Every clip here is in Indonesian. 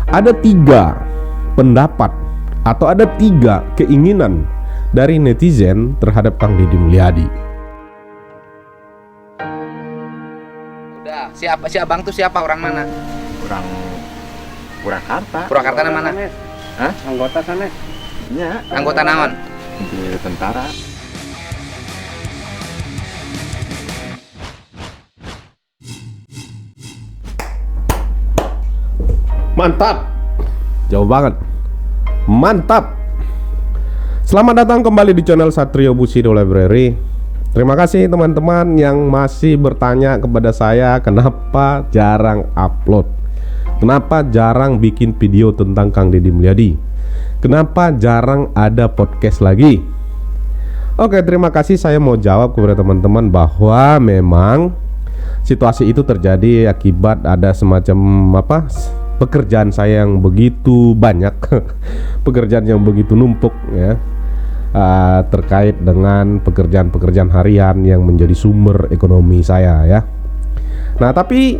Ada 3 pendapat atau ada 3 keinginan dari netizen terhadap Kang Deddy Mulyadi. Udah, si abang tuh siapa, orang mana? Orang Purwakarta. Purwakarta mana? Hah? Anggota sana. Ya, Anggota naon? di tentara. Mantap. Jauh banget. Mantap. Selamat datang kembali di channel Satrio Bushido Library. Terima kasih teman-teman yang masih bertanya kepada saya kenapa jarang upload, kenapa jarang bikin video tentang Kang Deddy Mulyadi, kenapa jarang ada podcast lagi. Oke, terima kasih. Saya mau jawab kepada teman-teman bahwa memang situasi itu terjadi akibat ada semacam pekerjaan saya yang begitu banyak, pekerjaan yang begitu numpuk ya, terkait dengan pekerjaan-pekerjaan harian yang menjadi sumber ekonomi saya ya. Nah, tapi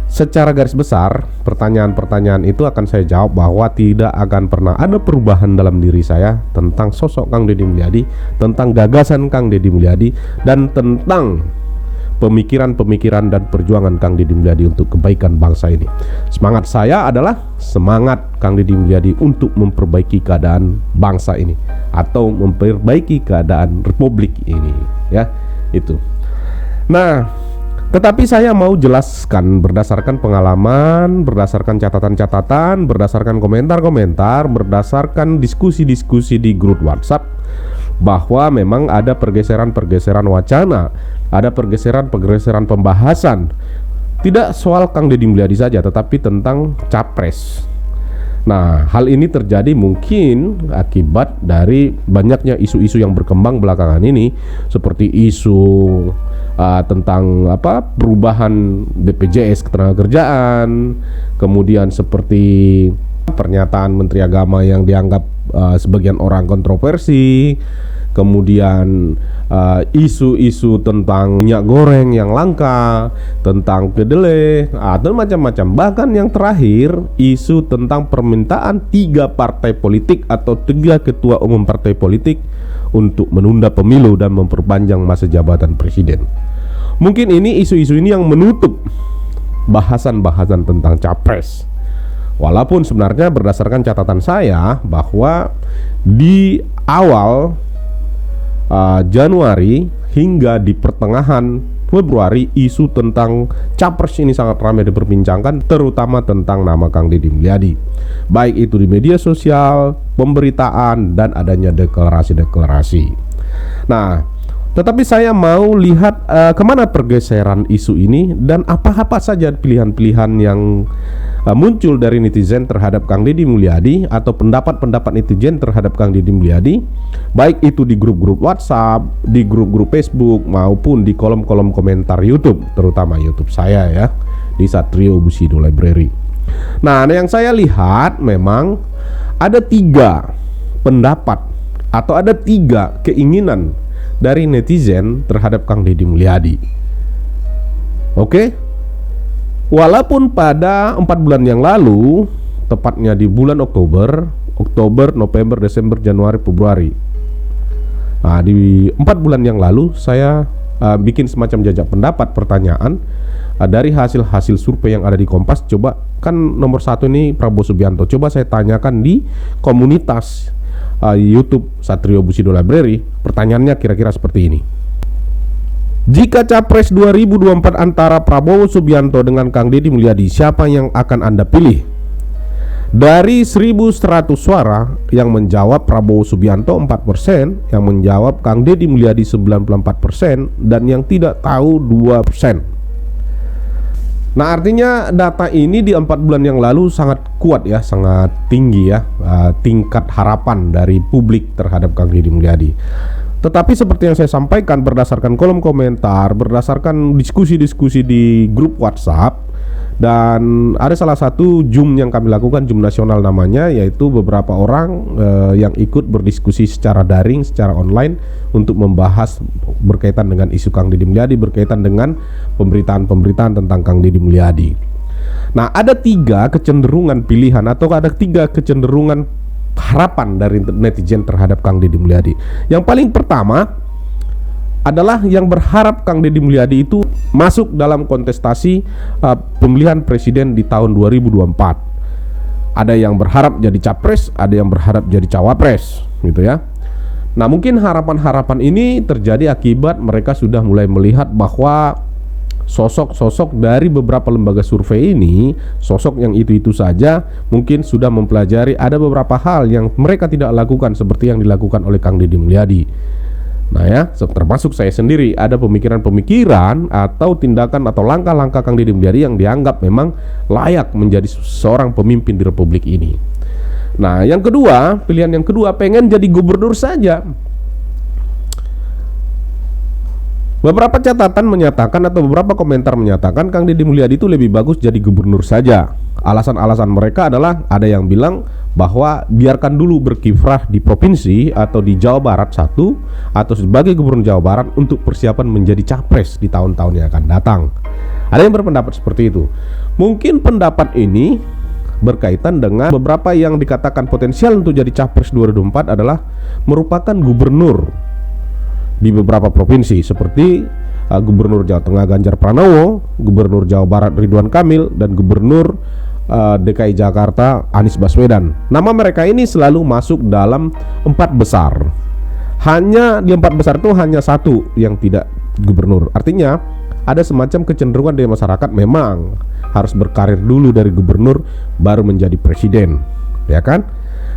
secara garis besar pertanyaan-pertanyaan itu akan saya jawab bahwa tidak akan pernah ada perubahan dalam diri saya tentang sosok Kang Deddy Mulyadi, tentang gagasan Kang Deddy Mulyadi, dan tentang pemikiran-pemikiran dan perjuangan Kang Deddy Mulyadi untuk kebaikan bangsa ini. Semangat saya adalah semangat Kang Deddy Mulyadi untuk memperbaiki keadaan bangsa ini atau memperbaiki keadaan republik ini ya, itu. Nah, tetapi saya mau jelaskan berdasarkan pengalaman, berdasarkan catatan-catatan, berdasarkan komentar-komentar, berdasarkan diskusi-diskusi di grup WhatsApp, bahwa memang ada pergeseran-pergeseran wacana, ada pergeseran-pergeseran pembahasan, tidak soal Kang Deddy Mulyadi saja, tetapi tentang capres. Nah, hal ini terjadi mungkin akibat dari banyaknya isu-isu yang berkembang belakangan ini, seperti isu tentang perubahan BPJS ketenagakerjaan, kemudian seperti pernyataan Menteri Agama yang dianggap sebagian orang kontroversi, kemudian isu-isu tentang minyak goreng yang langka, tentang kedelai, atau macam-macam. Bahkan yang terakhir, isu tentang permintaan 3 partai politik atau 3 ketua umum partai politik untuk menunda pemilu dan memperpanjang masa jabatan presiden. Mungkin ini isu-isu ini yang menutup bahasan-bahasan tentang capres. Walaupun sebenarnya berdasarkan catatan saya bahwa di awal Januari hingga di pertengahan Februari isu tentang capres ini sangat ramai diperbincangkan, terutama tentang nama Kang Deddy Mulyadi, baik itu di media sosial, pemberitaan, dan adanya deklarasi-deklarasi. Nah, tetapi saya mau lihat kemana pergeseran isu ini dan apa-apa saja pilihan-pilihan yang muncul dari netizen terhadap Kang Deddy Mulyadi atau pendapat-pendapat netizen terhadap Kang Deddy Mulyadi, baik itu di grup-grup WhatsApp, di grup-grup Facebook, maupun di kolom-kolom komentar YouTube, terutama YouTube saya ya, di Satrio Bushido Library. Nah, yang saya lihat memang ada 3 pendapat atau ada 3 keinginan dari netizen terhadap Kang Deddy Mulyadi. Oke? Walaupun pada 4 bulan yang lalu, tepatnya di bulan Oktober, November, Desember, Januari, Februari, nah, di 4 bulan yang lalu saya bikin semacam jajak pendapat pertanyaan dari hasil-hasil survei yang ada di Kompas. Coba kan nomor 1 ini Prabowo Subianto. Coba saya tanyakan di komunitas YouTube Satrio Bushido Library. Pertanyaannya kira-kira seperti ini: jika Capres 2024 antara Prabowo Subianto dengan Kang Deddy Mulyadi, siapa yang akan Anda pilih? Dari 1.100 suara, yang menjawab Prabowo Subianto 4%, yang menjawab Kang Deddy Mulyadi 94%, dan yang tidak tahu 2%. Nah, artinya data ini di 4 bulan yang lalu sangat kuat ya, sangat tinggi ya, tingkat harapan dari publik terhadap Kang Deddy Mulyadi. Tetapi seperti yang saya sampaikan berdasarkan kolom komentar, berdasarkan diskusi-diskusi di grup WhatsApp, dan ada salah satu Zoom yang kami lakukan, Zoom nasional namanya, yaitu beberapa orang yang ikut berdiskusi secara daring, secara online untuk membahas berkaitan dengan isu Kang Deddy Mulyadi, berkaitan dengan pemberitaan-pemberitaan tentang Kang Deddy Mulyadi. Nah, ada 3 kecenderungan pilihan atau ada 3 kecenderungan harapan dari netizen terhadap Kang Deddy Mulyadi. Yang paling pertama adalah yang berharap Kang Deddy Mulyadi itu masuk dalam kontestasi pemilihan presiden di tahun 2024. Ada yang berharap jadi capres, ada yang berharap jadi cawapres, gitu ya. Nah, mungkin harapan-harapan ini terjadi akibat mereka sudah mulai melihat bahwa sosok-sosok dari beberapa lembaga survei ini, sosok yang itu-itu saja, mungkin sudah mempelajari ada beberapa hal yang mereka tidak lakukan seperti yang dilakukan oleh Kang Deddy Mulyadi. Nah ya, termasuk saya sendiri, ada pemikiran-pemikiran atau tindakan atau langkah-langkah Kang Deddy Mulyadi yang dianggap memang layak menjadi seorang pemimpin di republik ini. Nah, yang kedua, pilihan yang kedua, pengen jadi gubernur saja. Beberapa catatan menyatakan atau beberapa komentar menyatakan Kang Deddy Mulyadi itu lebih bagus jadi gubernur saja. Alasan-alasan mereka adalah ada yang bilang bahwa biarkan dulu berkiprah di provinsi atau di Jawa Barat satu atau sebagai gubernur Jawa Barat untuk persiapan menjadi capres di tahun-tahun yang akan datang. Ada yang berpendapat seperti itu. Mungkin pendapat ini berkaitan dengan beberapa yang dikatakan potensial untuk jadi capres 2024 adalah merupakan gubernur di beberapa provinsi seperti Gubernur Jawa Tengah Ganjar Pranowo, Gubernur Jawa Barat Ridwan Kamil, dan Gubernur DKI Jakarta Anies Baswedan. Nama mereka ini selalu masuk dalam 4 besar. Hanya di 4 besar itu hanya satu yang tidak gubernur. Artinya ada semacam kecenderungan dari masyarakat memang harus berkarir dulu dari gubernur baru menjadi presiden, ya kan?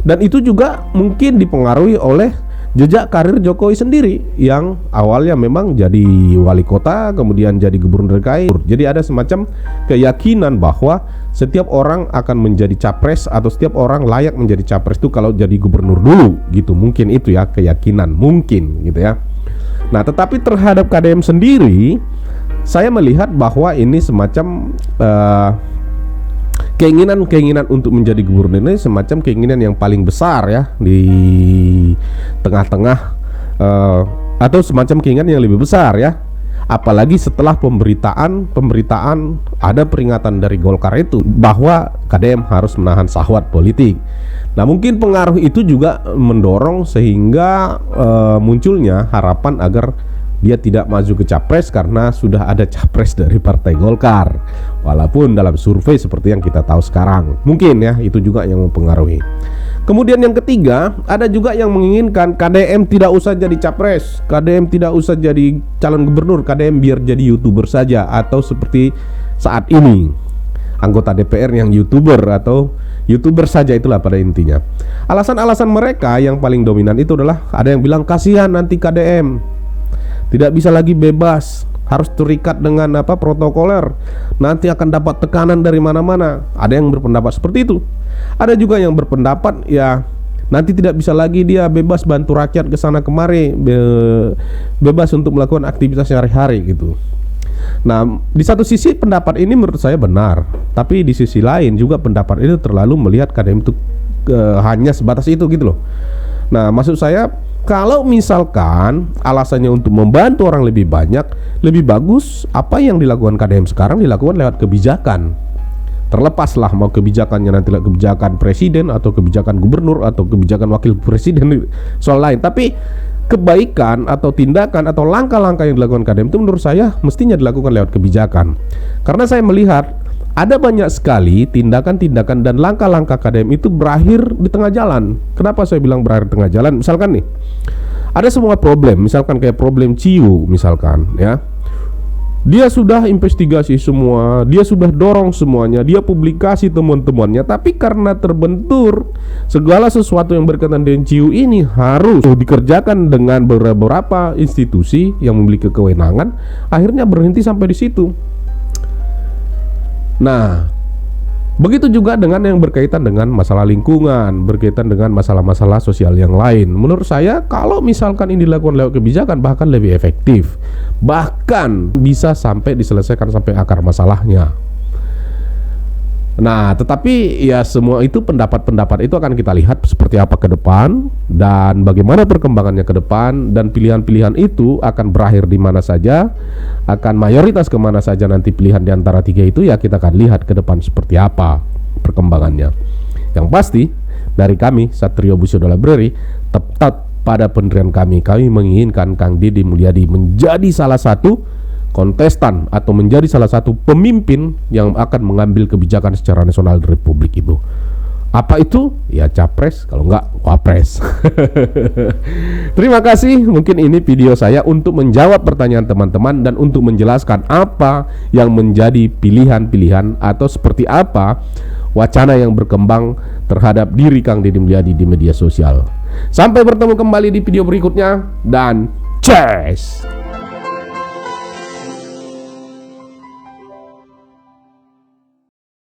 Dan itu juga mungkin dipengaruhi oleh jejak karir Jokowi sendiri yang awalnya memang jadi wali kota, kemudian jadi gubernur DKI. Jadi ada semacam keyakinan bahwa setiap orang akan menjadi capres atau setiap orang layak menjadi capres itu kalau jadi gubernur dulu gitu. Mungkin itu ya keyakinan, mungkin gitu ya. Nah, tetapi terhadap KDM sendiri saya melihat bahwa ini semacam keinginan untuk menjadi gubernur ini semacam keinginan yang paling besar ya di tengah-tengah atau semacam keinginan yang lebih besar ya. Apalagi setelah pemberitaan ada peringatan dari Golkar itu bahwa KDM harus menahan syahwat politik. Nah, mungkin pengaruh itu juga mendorong sehingga munculnya harapan agar dia tidak maju ke capres karena sudah ada capres dari Partai Golkar. Walaupun dalam survei seperti yang kita tahu sekarang, mungkin ya itu juga yang mempengaruhi. Kemudian yang ketiga, ada juga yang menginginkan KDM tidak usah jadi capres, KDM tidak usah jadi calon gubernur, KDM biar jadi YouTuber saja, atau seperti saat ini anggota DPR yang YouTuber atau YouTuber saja, itulah pada intinya. Alasan-alasan mereka yang paling dominan itu adalah ada yang bilang kasihan nanti KDM tidak bisa lagi bebas, harus terikat dengan protokoler, nanti akan dapat tekanan dari mana-mana. Ada yang berpendapat seperti itu. Ada juga yang berpendapat ya nanti tidak bisa lagi dia bebas bantu rakyat ke sana kemari, bebas untuk melakukan aktivitas sehari-hari gitu. Nah, di satu sisi pendapat ini menurut saya benar, tapi di sisi lain juga pendapat itu terlalu melihat KDM itu hanya sebatas itu gitu loh. Nah, maksud saya kalau misalkan alasannya untuk membantu orang lebih banyak, lebih bagus apa yang dilakukan KDM sekarang dilakukan lewat kebijakan. Terlepaslah mau kebijakannya nanti kebijakan presiden atau kebijakan gubernur atau kebijakan wakil presiden soal lain. Tapi kebaikan atau tindakan atau langkah-langkah yang dilakukan KDM itu menurut saya mestinya dilakukan lewat kebijakan. Karena saya melihat ada banyak sekali tindakan-tindakan dan langkah-langkah KDM itu berakhir di tengah jalan. Kenapa saya bilang berakhir di tengah jalan? Misalkan nih, ada semua problem, misalkan kayak problem Ciu misalkan ya. Dia sudah investigasi semua, dia sudah dorong semuanya, dia publikasi temuan-temuannya, tapi karena terbentur segala sesuatu yang berkaitan dengan Ciu ini harus dikerjakan dengan beberapa institusi yang memiliki kewenangan, akhirnya berhenti sampai di situ. Nah, begitu juga dengan yang berkaitan dengan masalah lingkungan, berkaitan dengan masalah-masalah sosial yang lain. Menurut saya kalau misalkan ini dilakukan lewat kebijakan bahkan lebih efektif, bahkan bisa sampai diselesaikan sampai akar masalahnya. Nah, tetapi ya semua itu pendapat-pendapat itu akan kita lihat seperti apa ke depan dan bagaimana perkembangannya ke depan, dan pilihan-pilihan itu akan berakhir di mana saja, akan mayoritas kemana saja nanti pilihan di antara tiga itu, ya kita akan lihat ke depan seperti apa perkembangannya. Yang pasti dari kami Satrio Bushido Library tetap pada pendirian kami menginginkan Kang Deddy Mulyadi menjadi salah satu kontestan atau menjadi salah satu pemimpin yang akan mengambil kebijakan secara nasional di Republik itu. Apa itu? Ya capres, kalau enggak wapres. Terima kasih. Mungkin ini video saya untuk menjawab pertanyaan teman-teman dan untuk menjelaskan apa yang menjadi pilihan-pilihan atau seperti apa wacana yang berkembang terhadap diri Kang Deddy Mulyadi di media sosial. Sampai bertemu kembali di video berikutnya dan cheers.